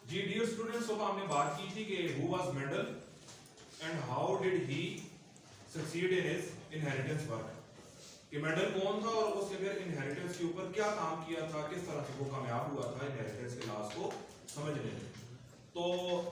जी dear students, तो हमने बात की थी कि who was Mendel and how did he succeed in his inheritance work. कि मेंडल कौन था और उसने फिर इनहेरिटेंस के ऊपर क्या काम किया था, किस तरह से वो कामयाब हुआ था इनहेरिटेंस के लॉज को समझने में। तो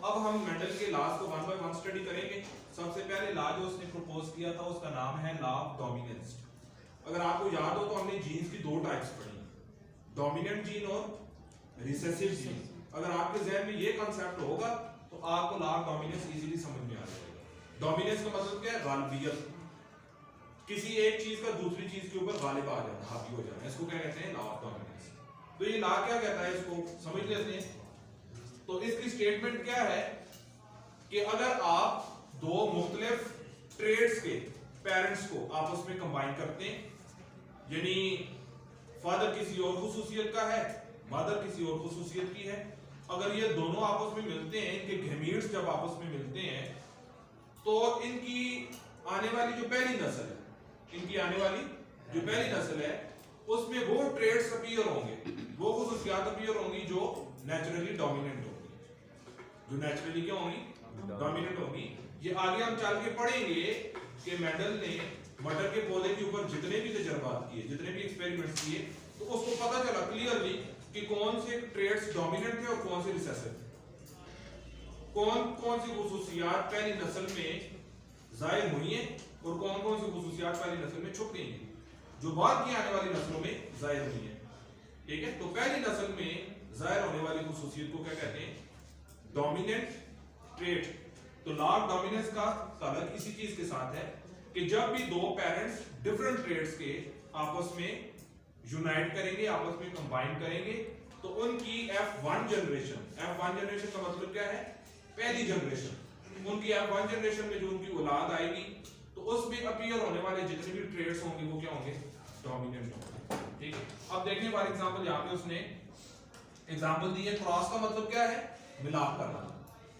अब हम मेंडल के लॉज को वन बाय वन स्टडी करेंगे। सबसे पहले लॉ जो उसने प्रपोज किया था उसका नाम है लॉ ऑफ डोमिनेंस। अगर आपको याद हो तो हमने जीन्स की दो टाइप्स पढ़ी, डोमिनेंट जीन और रिसेसिव जीन। अगर आपके जहन में ये कंसेप्ट होगा तो आपको लॉ ऑफ डोमिनेंस इजीली समझ में आ जाएगा। डोमिनेंस का मतलब क्या है? गालिबियत, किसी एक चीज का दूसरी चीज के ऊपर गालिब आ जाना, हावी हो जाना, इसको क्या कहते हैं? Law of dominance. तो ये लॉ क्या कहता है, इसको समझ लेते हैं। तो इसकी स्टेटमेंट क्या है कि अगर आप दो मुख्तलिफ ट्रेड्स के पेरेंट्स को आपस में कंबाइन करते हैं, यानी फादर किसी और खुसूसियत का है, मदर किसी और खुसूसियत की है, अगर ये दोनों आपस में मिलते हैं, इनके गैमीट्स जब आपस में मिलते हैं तो इनकी आने वाली जो पहली नस्ल है, इनकी आने वाली जो पहली नस्ल है उसमें वो ट्रेड्स अपीयर होंगे, वो खुसूसियात अपीयर होंगी जो नेचुरली डोमिनेंट होंगी, जो नेचुरली क्या होंगी? डोमिनेंट होंगी। ये आगे हम चल के पढ़ेंगे कि मेंडल ने मटर के पौधे के ऊपर जितने भी तजर्बात किए, जितने भी एक्सपेरिमेंट्स किए, तो उसको पता चला क्लियरली कि कौन से ट्रेड्स डोमिनेंट थे और कौन से रिसेसिव थे, कौन कौन सी खुसूसियात पहली नस्ल में जाहिर हुई हैं और कौन कौन सी खुसूसियात पहली नस्ल में छुप गई हैं, जो बाद की आने वाली नस्लों में जाहिर हुई हैं। ठीक है, तो पहली नस्ल में जाहिर होने वाली खुसूसियत को क्या कहते हैं? Dominant trade. तो लॉ ऑफ डोमिनेंस का ताल्लुक इसी चीज के साथ है कि जब भी दो पेरेंट्स डिफरेंट ट्रेड्स के आपस में यूनाइट करेंगे, आपस में कंबाइन करेंगे, तो उनकी F1 जनरेशन, F1 जनरेशन का मतलब क्या है? पहली जनरेशन। उनकी F1 जनरेशन में जो उनकी औलाद आएगी तो उसमें अपीयर होने वाले जितने भी ट्रेड्स होंगे वो क्या होंगे? डोमिनेंट होंगे। ठीक है, अब देखिए फॉर एग्जांपल यहाँ पे उसने एग्जांपल दी है। क्रॉस का मतलब क्या है? मिलाप करना।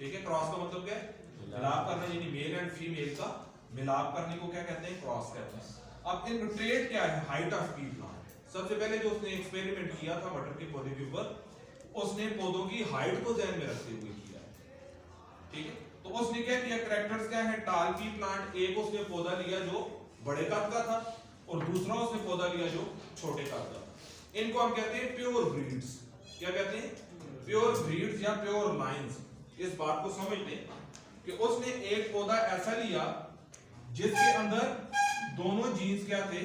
ठीक है, क्रॉस का मतलब क्या है? मिलाप करना, यानी मेल एंड फीमेल का मिलाप करने को क्या कहते हैं? क्रॉस कहते हैं। अब इन ट्रेड क्या है? Height of P plant. सबसे पहले जो उसने एक्सपेरिमेंट किया था मटर के पौधे के ऊपर, उसने पौधों की हाइट को ध्यान में रखते हुए किया है। ठीक है, तो उसने क्या किया? कैरेक्टर्स क्या है? टाल पी प्लांट, एक उसने पौधा लिया जो बड़े कद का था और दूसरा उसने पौधा लिया जो छोटे कद का। इनको हम कहते हैं प्योर ब्रीड्स। क्या कहते हैं? प्योर ब्रीड्स या प्योर लाइन्स। इस बात को समझ लें कि उसने एक पौधा ऐसा लिया जिसके अंदर दोनों जीन्स क्या थे?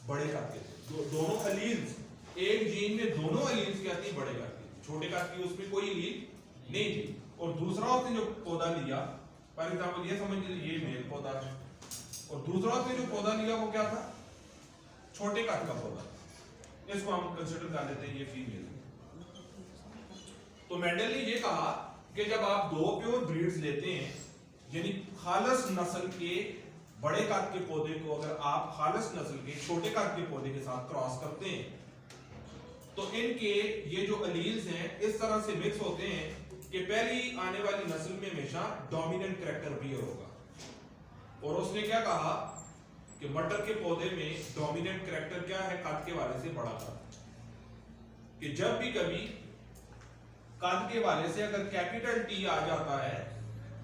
बड़े कद के थे। दोनों एलील्स, एक जीन में दोनों एलील्स क्या थी? बड़े कद की। छोटे कद की उसमें कोई एलील नहीं थी। और दूसरा उसने जो पौधा लिया, फॉर एग्जांपल ये समझ लीजिए ये मेल पौधा है, और दूसरा उसने जो पौधा लिया वो क्या था? छोटे कद का पौधा। इसको हम कंसीडर कर लेते हैं ये फीमेल। तो मेंडल ने ये कहा कि जब आप दो प्योर ब्रीड्स लेते हैं, यानी खालस नस्ल के बड़े कद के पौधे को अगर आप खालस नस्ल के छोटे कद के पौधे के साथ क्रॉस करते हैं, तो इनके ये जो एलील्स हैं इस तरह से मिक्स होते हैं कि पहली आने वाली नस्ल में हमेशा डोमिनेंट कैरेक्टर अपीयर होगा। और उसने क्या कहा कि मटर के पौधे में डोमिनेंट कैरेक्टर क्या है? कद के वाले से बड़ा कद। कि जब भी कभी कद के वाले से अगर कैपिटल टी आ जाता है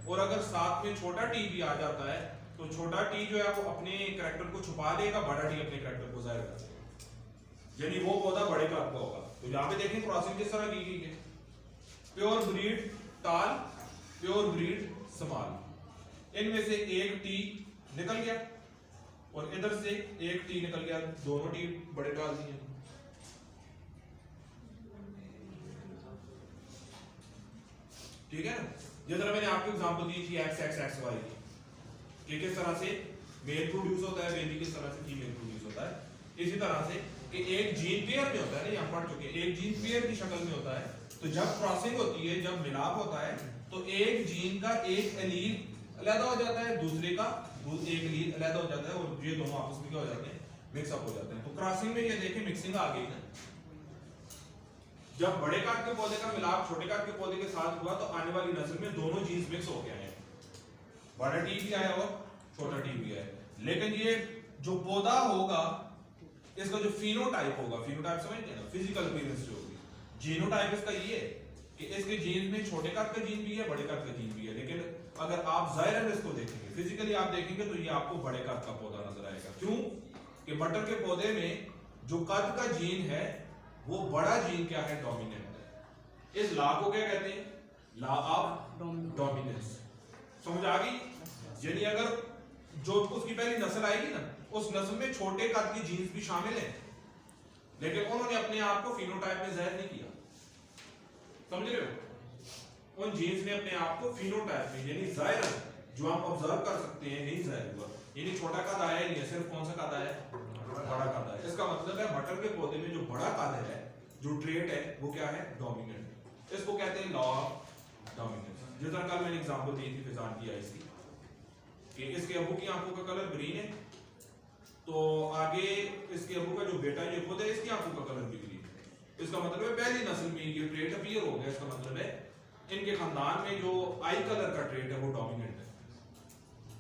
और अगर साथ में छोटा टी भी आ जाता है, तो छोटा टी जो है वो अपने कैरेक्टर को छुपा देगा, बड़ा टी अपने कैरेक्टर को जाहिर कर देगा, यानी वो पौधा बड़े कद का होगा। तो यहां पे देखें क्रॉसिंग किस तरह की गई है? प्योर ब्रीड टाल, प्योर ब्रीड स्मॉल। इनमें से एक टी निकल गया और इधर से एक टी निकल गया, दोनों टी बड़े डाल दिए। ठीक है ना? जिस तरह मैंने आपको एग्जांपल दी थी एक्स एक्स एक्स वाई की, किस तरह से मेल प्रोड्यूस होता है, बेबी किस तरह से फीमेल प्रोड्यूस होता है। इसी तरह से कि एक जीन पेयर में होता है ना, यहाँ पढ़ चुके, एक जीन पेयर की शक्ल में होता है। तो जब क्रॉसिंग होती है, जब मिलाप होता है, तो एक जीन का एक एलील अलग हो जाता है, दूसरे का एक एलील अलग हो जाता है और ये दोनों आपस में क्या हो जाते हैं? मिक्सअप हो जाते हैं। तो क्रॉसिंग में ये देखें मिक्सिंग आ गई ना। जब बड़े कद के पौधे का मिलाप छोटे कद के पौधे के साथ हुआ तो आने वाली नस्ल में दोनों जीन्स मिक्स हो गए हैं, बड़ा टी भी आया और छोटा टी भी आया। लेकिन ये जो पौधा होगा इसका जो फिनोटाइप होगा, फिनोटाइप समझते हैं ना, फिजिकल अपीयरेंस जो होगी, जीनोटाइप इसका ये कि इसके जीन में छोटे कद का जीन भी है, बड़े कद का जीन भी है, लेकिन अगर आप जाहिरन इसको देखेंगे, फिजिकली आप देखेंगे तो ये आपको बड़े कद का पौधा नजर आएगा। क्यों? कि मटर के पौधे में जो कद का जीन है वो बड़ा जीन क्या है, डोमिनेंट है। इस लॉ को क्या कहते हैं, लॉ ऑफ डोमिनेंस। समझ आ गई? यानी अगर जो उसकी पहली नस्ल आएगी ना, उस नस्ल में छोटे कद के जीन्स भी शामिल हैं, लेकिन उन्होंने अपने आप को फिनोटाइप में जाहिर नहीं किया। समझ रहे हो? उन जीन्स ने अपने आप को फिनोटाइप में यानी जाहिर जो हम ऑब्जर्व कर सकते हैं नहीं जाहिर हुआ, यानी छोटा कद आया ही नहीं है, सिर्फ कौन सा कद आया है, बड़ा कद आया। इसका मतलब है मटर के पौधे में जो बड़ा कद है, जो ट्रेट है वो क्या है, डोमिनेंट। इसको कहते हैं लॉ ऑफ डोमिनेंस। जिस तरह कल मैंने एग्जांपल दी थी फिजान की आई सी कि इसके अबू की आंखों का कलर ग्रीन है, तो आगे इसके अबू का जो बेटा ये खुद है इसकी आंखों का कलर भी ग्रीन है। इसका मतलब है पहली नस्ल में ये ट्रेट अपीयर हो गया। इसका मतलब है इनके खानदान में जो आई कलर का ट्रेट है वो डोमिनेंट है।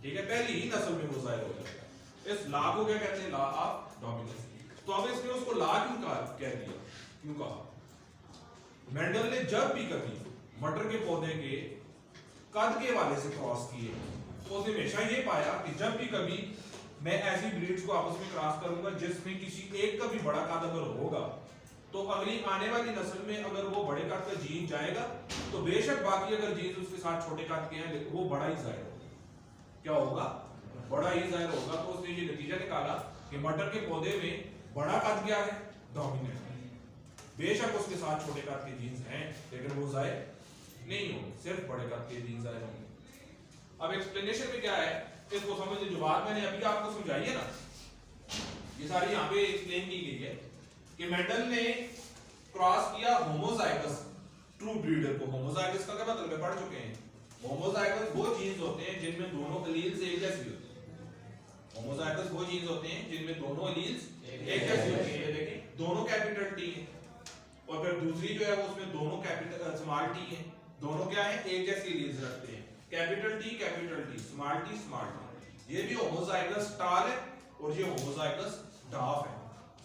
ठीक है, पहली ही नस्ल में वो जाहिर हो जाता है। इस लॉ को क्या कहते हैं, लॉ ऑफ डोमिनेंस। तो अब इसने उसको लॉ क्यों कह दिया, क्यों कहा? मेंडल ने जब भी कभी मटर के पौधे के कद के वाले से क्रॉस किए तो उसने हमेशा ये पाया कि जब भी कभी मैं ऐसी ब्रीड्स को आपस में क्रॉस करूंगा जिसमें किसी एक का भी बड़ा कद अगर होगा, तो अगली आने वाली नस्ल में अगर वो बड़े कद का जीन जाएगा तो बेशक बाकी अगर जीन उसके साथ छोटे कद के हैं लेकिन वो बड़ा ही जाहिर होगा। क्या होगा? बड़ा ही जाहिर होगा। तो उसने ये नतीजा निकाला कि मटर के पौधे में बड़ा कद क्या है, डोमिनेंट है। बेशक उसके साथ छोटे कद के जीन्स हैं लेकिन वो जाहिर नहीं होंगे, सिर्फ बड़े कद के जीन्स जाहिर होंगे। अब एक्सप्लेनेशन में क्या है, इसको समझने जो बात मैंने अभी आपको समझाई है ना, ये सारी यहाँ पे एक्सप्लेन की गई है कि मेंडल ने क्रॉस किया होमोजाइगस ट्रू ब्रीडर को। होमोजाइगस का क्या मतलब है, पढ़ चुके हैं। होमोजाइगस वो जीन्स होते हैं जिनमें दोनों एलील्स एक जैसे होते हैं। होमोजाइगस वो जीन्स होते हैं जिनमें दोनों एलील्स एक जैसे होते हैं। देखिए दोनों कैपिटल टी है, और फिर दूसरी जो है वो उसमें दोनों कैपिटल स्मॉल टी है। दोनों क्या है, एक जैसी एलील्स रखते हैं, कैपिटल टी, स्मॉल टी। ये भी होमोजाइगस टाल है और ये होमोजाइगस डाफ है,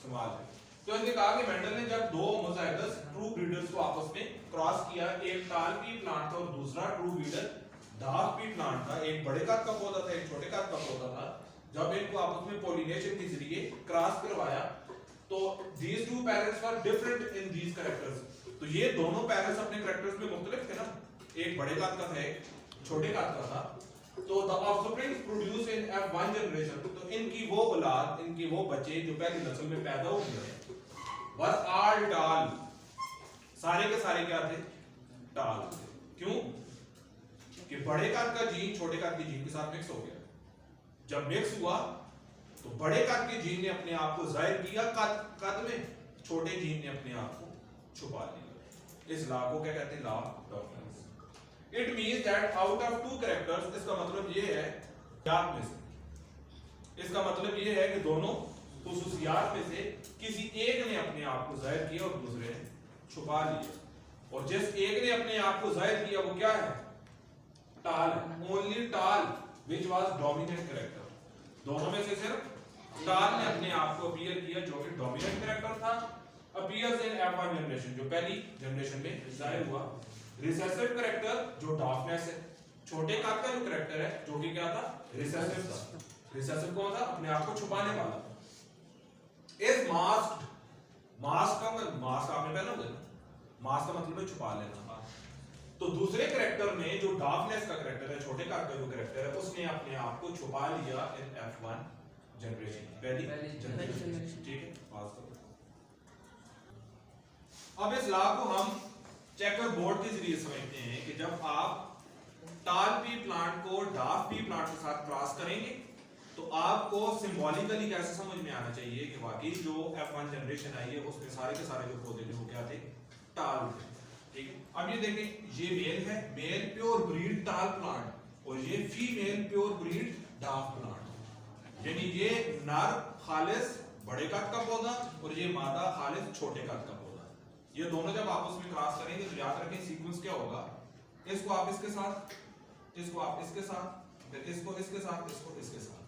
स्मॉल है। तो इसने कहा कि मेंडल ने जब दो होमोजाइगस ट्रू ब्रीडर्स को आपस में क्रॉस किया, एक टाल पी प्लांट था और दूसरा true breeder Daph P plant था, एक बड़े कद का पौधा था एक छोटे कद का पौधा था, जब इनको आपस में पॉलिनेशन के जरिए क्रॉस करवाया तो these two parents were different in these characters। तो ये दोनों पेरेंट्स अपने कैरेक्टर्स में मुख्तलिफ थे ना, एक बड़े कद का था एक छोटे कद का था। तो the offspring produced in F1 generation, तो इनकी वो औलाद, इनके वो बच्चे जो पहली नस्ल में पैदा हो गए were all tall, सारे के सारे क्या थे, टाल थे। क्यों? कि बड़े कद का जीन छोटे कद के जीन के साथ मिक्स हो गया। जब मिक्स हुआ तो बड़े कद के जीन ने अपने आप को जाहिर किया कद में, छोटे जीन ने अपने आप को छुपा लिया। इस लॉ को क्या कहते हैं, law of dominance. It means that out of two characters, इसका मतलब ये है जात में से, इसका मतलब ये है कि दोनों खुसूसियात में से किसी एक ने अपने आप को जाहिर किया और दूसरे ने छुपा लिया। और जिस एक ने अपने आप को जाहिर किया वो क्या है, टाल। ओनली टाल विच वाज डोमिनेंट कैरेक्टर। दोनों में से सिर्फ टाल ने अपने आप को अपीयर किया जो कि डोमिनेंट कैरेक्टर था। अपीयर्स इन F1 जनरेशन, जो पहली जनरेशन में जाहिर हुआ। रिसेसिव कैरेक्टर जो डार्कनेस है, छोटे कद का जो कैरेक्टर है जो कि क्या था, रिसेसिव था। रिसेसिव कौन था, अपने आप को छुपाने वाला। इस मास्क, मास्क आपने पहना होगा, मास्क का मतलब है छुपा लेना। तो दूसरे कैरेक्टर में जो डार्कनेस का कैरेक्टर है, छोटे कद का जो कैरेक्टर है, उसने अपने आप को छुपा लिया इन F1 जनरेशन, पहली जनरेशन। ठीक है, पास करो। अब इस लॉ को हम चेकर बोर्ड के जरिए समझते हैं कि जब आप टाल पी प्लांट को डार्क पी प्लांट के साथ क्रॉस करेंगे तो आपको सिंबॉलिकली कैसे समझ में आना चाहिए कि वाकई जो F1 जनरेशन आई है उसमें सारे के सारे जो पौधे जो क्या थे, टाल थे। ठीक है, अब ये देखें, ये मेल है, मेल प्योर ब्रीड टाल प्लांट, और ये female pure breed dark plant. यानी ये नर खालिस बड़े कद का पौधा और ये मादा खालिस छोटे कद का पौधा। ये दोनों जब आपस में क्रॉस करेंगे तो याद रखें सीक्वेंस क्या होगा, इसको आप इसके साथ, इसको आप इसके साथ, फिर इसको इसके साथ, इसको इसके साथ।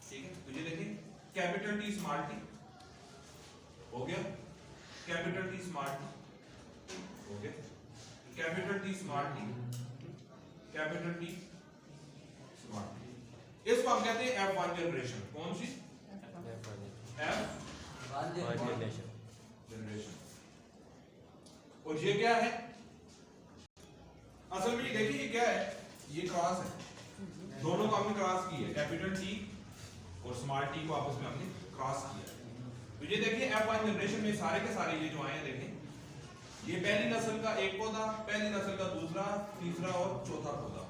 ठीक है, तो ये देखें, कैपिटल टी स्मॉल टी हो गया, कैपिटल टी स्मॉल टी हो गया, capital T small T, capital T small T. इसको हम कहते हैं F1 जनरेशन। कौन सी? F1 generation. और ये क्या है? असल में ये देखिए ये क्या है, ये क्रॉस है, दोनों को हमने क्रॉस की है, कैपिटल टी और स्मॉल टी को आपस में हमने क्रॉस किया है। तो ये देखिए F1 जनरेशन में सारे के सारे ये जो आए हैं, देखें ये पहली नस्ल का एक पौधा, पहली नस्ल का दूसरा, तीसरा और चौथा पौधा।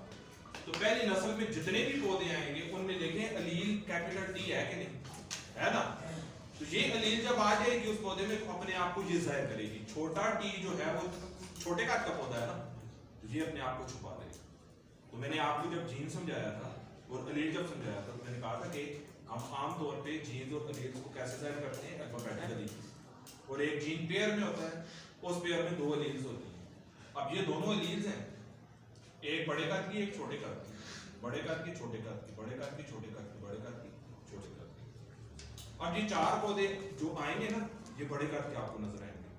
तो पहली नस्ल में जितने भी पौधे आएंगे उनमें देखें अलील कैपिटल टी है कि नहीं, है ना? तो ये अलील जब आ जाएगी उस पौधे में तो अपने आप को ये जाहिर करेगी। छोटा टी जो है वो छोटे काट का पौधा है ना, तो ये अपने आप को छुपा देगा। तो मैंने आपको जब जीन समझाया था और अलील जब समझाया था तो मैंने कहा था कि हम आम तौर पे जीन और अलील को कैसे जाहिर करते हैं, अल्फाबेटिकली। और एक जीन पेयर में होता है, उस पेयर में दो अलील्स होती हैं। अब ये दोनों अलील्स हैं, एक बड़े कद की एक छोटे कद की, बड़े कद की छोटे कद की, बड़े कद की छोटे कद की, बड़े कद की छोटे कद की। अब ये चार पौधे जो आएंगे ना, ये बड़े कद के आपको नजर आएंगे,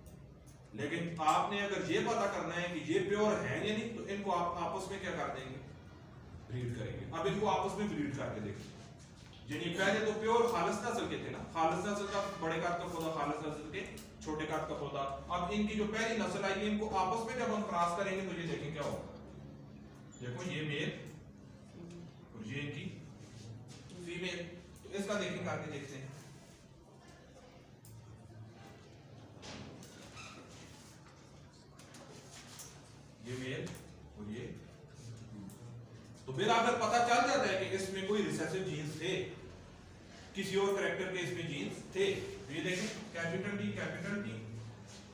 लेकिन आपने अगर ये पता करना है कि ये प्योर है या नहीं, तो इनको आप आपस में क्या कर देंगे, ब्रीड करेंगे। अब इनको आपस में ब्रीड करके देखिए, यानी पहले तो प्योर खालिस नस्ल के थे ना, खालिस नस्ल का बड़े कद का पौधा, खालिस नस्ल के छोटे कद का पौधा। अब इनकी जो पहली नस्ल आई है, इनको आपस में जब हम क्रॉस करेंगे तो ये देखें क्या होगा। देखो ये मेल और ये इनकी फीमेल, तो इसका देखें करके देखते हैं। ये मेल और ये, तो फिर अगर पता चल जाता है कि इसमें कोई रिसेसिव जीन्स थे, किसी और कैरेक्टर के इसमें जीन्स थे, तो ये देखें कैपिटल टी,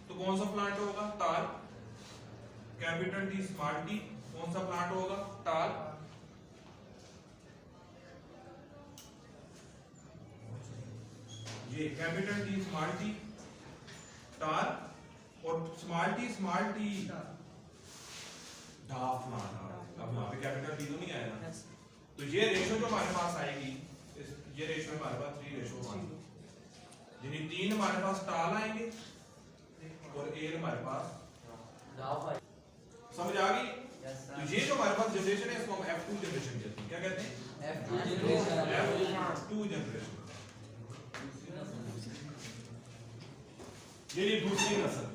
तो कौन सा प्लांट होगा, ताल। कैपिटल टी स्मॉल टी, कौन सा प्लांट होगा, ताल। ये कैपिटल टी स्मॉल टी ताल, और स्मॉल टी डाफ प्लांट। अब यहाँ पे कैपिटल टी तो नहीं आया ना, तो ये रेशो जो हमारे पास आएगी, ये रेशो हमारे पास 3:1, यानी 3 हमारे पास टाल आएंगे और 1 हमारे पास डाफ आएंगे। समझ आ गई? तो ये जो हमारे पास जनरेशन है इसको हम F2 जनरेशन कहते हैं। क्या कहते हैं? F2 generation. ये दूसरी नस्ल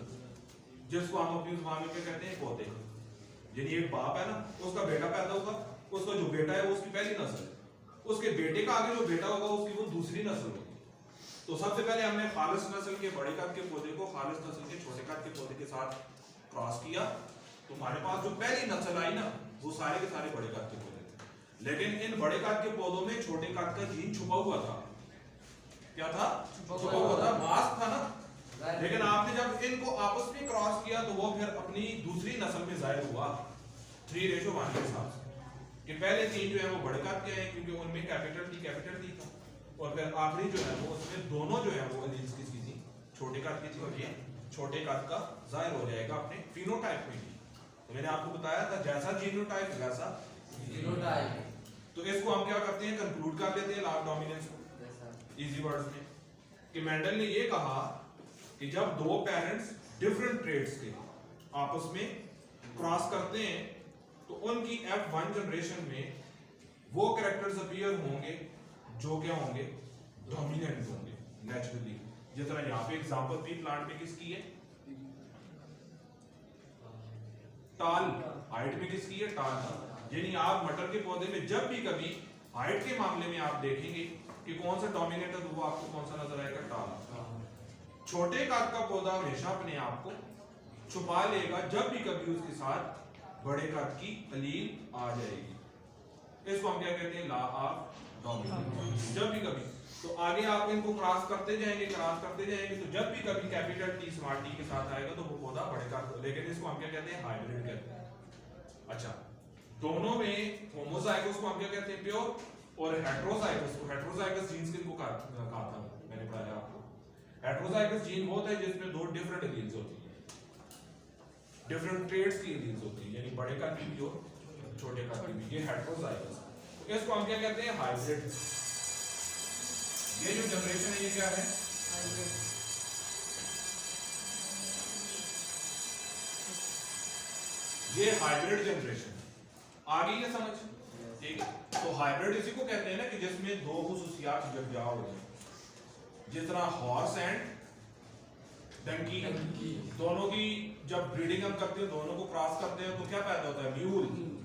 जिसको हम अपनी जुबान में क्या कहते हैं, पौधे। यानी एक बाप है ना, उसका बेटा पैदा होगा, उसका जो बेटा है वो उसकी पहली नस्ल, उसके बेटे का आगे जो बेटा होगा उसकी वो दूसरी नस्ल होगी। तो सबसे पहले हमने खालिस नस्ल के बड़े कद के पौधे को खालिस नस्ल के छोटे कद के पौधे के साथ क्रॉस किया, तो हमारे पास जो पहली नस्ल आई ना वो सारे के सारे बड़े कद के पौधे थे। लेकिन इन बड़े कद के पौधों में छोटे कद का जीन छुपा हुआ था। क्या था? छुपा हुआ था, मास्क था ना। लेकिन आपने जब इनको आपस में क्रॉस किया तो वो फिर अपनी दूसरी नस्ल में जाहिर हुआ 3:1 के हिसाब से, कि पहले 3 जो है वो बड़े कद के हैं क्योंकि उनमें कैपिटल टी था, और फिर आखिरी जो है वो उसमें दोनों जो है वो अलील्स किसकी थी, छोटे कद की थी, और ये छोटे कद का जाहिर हो जाएगा अपने फिनोटाइप में भी। तो मैंने आपको बताया था जैसा जीनोटाइप वैसा फिनोटाइप। तो इसको हम क्या करते हैं, कंक्लूड कर लेते हैं लॉ ऑफ डोमिनेंस को इजी वर्ड्स में, कि मेंडल ने ये कहा कि जब दो पेरेंट्स डिफरेंट ट्रेड्स के आपस में क्रॉस करते हैं तो उनकी F1 जनरेशन में वो कैरेक्टर्स अपीयर होंगे जो क्या होंगे, डोमिनेंट होंगे नेचुरली। जिस तरह यहाँ पे एग्जांपल पी प्लांट में किसकी है, टाल। हाइट में किसकी है, टाल। यानी आप मटर के पौधे में जब भी कभी हाइट के मामले में आप देखेंगे कि कौन सा डोमिनेट है, तो वो आपको कौन सा नजर आएगा, टाल। छोटे कद का पौधा हमेशा अपने आप को छुपा लेगा जब भी कभी उसके साथ बड़े कद की अलील आ जाएगी। इसको हम क्या कहते हैं, लॉ ऑफ डोमिनेंस। जब भी कभी, तो आगे आप इनको क्रॉस करते जाएंगे, तो जब भी कभी कैपिटल टी स्मॉल टी के साथ आएगा तो वो पौधा बड़े कद, लेकिन इसको हम क्या कहते हैं, हाइब्रिड कहते हैं। अच्छा, दोनों में होमोजाइगस को हम क्या कहते हैं, प्योर, और हेटेरोजाइगस जीन्स किनको कहा था मैंने बताया आपको। हेटेरोजाइगस जीन होता है जिसमें दो डिफरेंट एलील्स होती हैं, डिफरेंट ट्रेड्स की एलील्स होती हैं, यानी बड़े कद की भी और छोटे कद की भी, ये हेटेरोजाइगस। तो इसको हम क्या कहते हैं, हाइब्रिड। ये जो जनरेशन है ये क्या है, हाइब्रिड। ये हाइब्रिड जनरेशन आ गई है समझ, ठीक है। तो हाइब्रिड इसी को कहते हैं ना कि जिसमें दो खुसूसियात जब हो जाए, जिस तरह हॉर्स एंड डंकी, दोनों की जब ब्रीडिंग हम करते हैं, दोनों को क्रॉस करते हैं तो क्या पैदा होता है, म्यूल,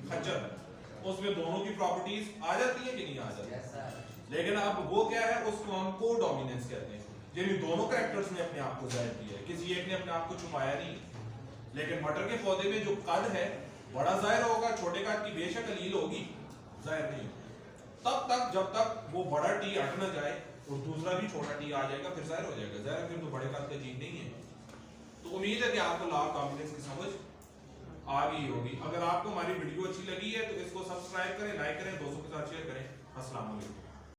खच्चर। उसमें दोनों की प्रॉपर्टीज आ जाती है कि नहीं आ जाती। लेकिन अब वो क्या है, उसको हम को डोमिनेंस कहते हैं, यानी दोनों कैरेक्टर्स ने अपने आप को जाहिर किया है, किसी एक ने अपने आप को छुपाया नहीं। लेकिन मटर के पौधे में जो कद है बड़ा जाहिर होगा, छोटे कद की बेशक अलील होगी, जाहिर नहीं तब तक जब तक वो बड़ा टी हट ना जाए और दूसरा भी छोटा टी आ जाएगा, फिर जाहिर हो जाएगा। जाहिर फिर तो बड़े कद का जीन नहीं है। तो उम्मीद है कि आपको लॉ ऑफ डोमिनेंस की समझ आ गई होगी। अगर आपको हमारी वीडियो अच्छी लगी है तो इसको सब्सक्राइब करें, लाइक करें, दोस्तों के साथ शेयर करें। अस्सलाम वालेकुम।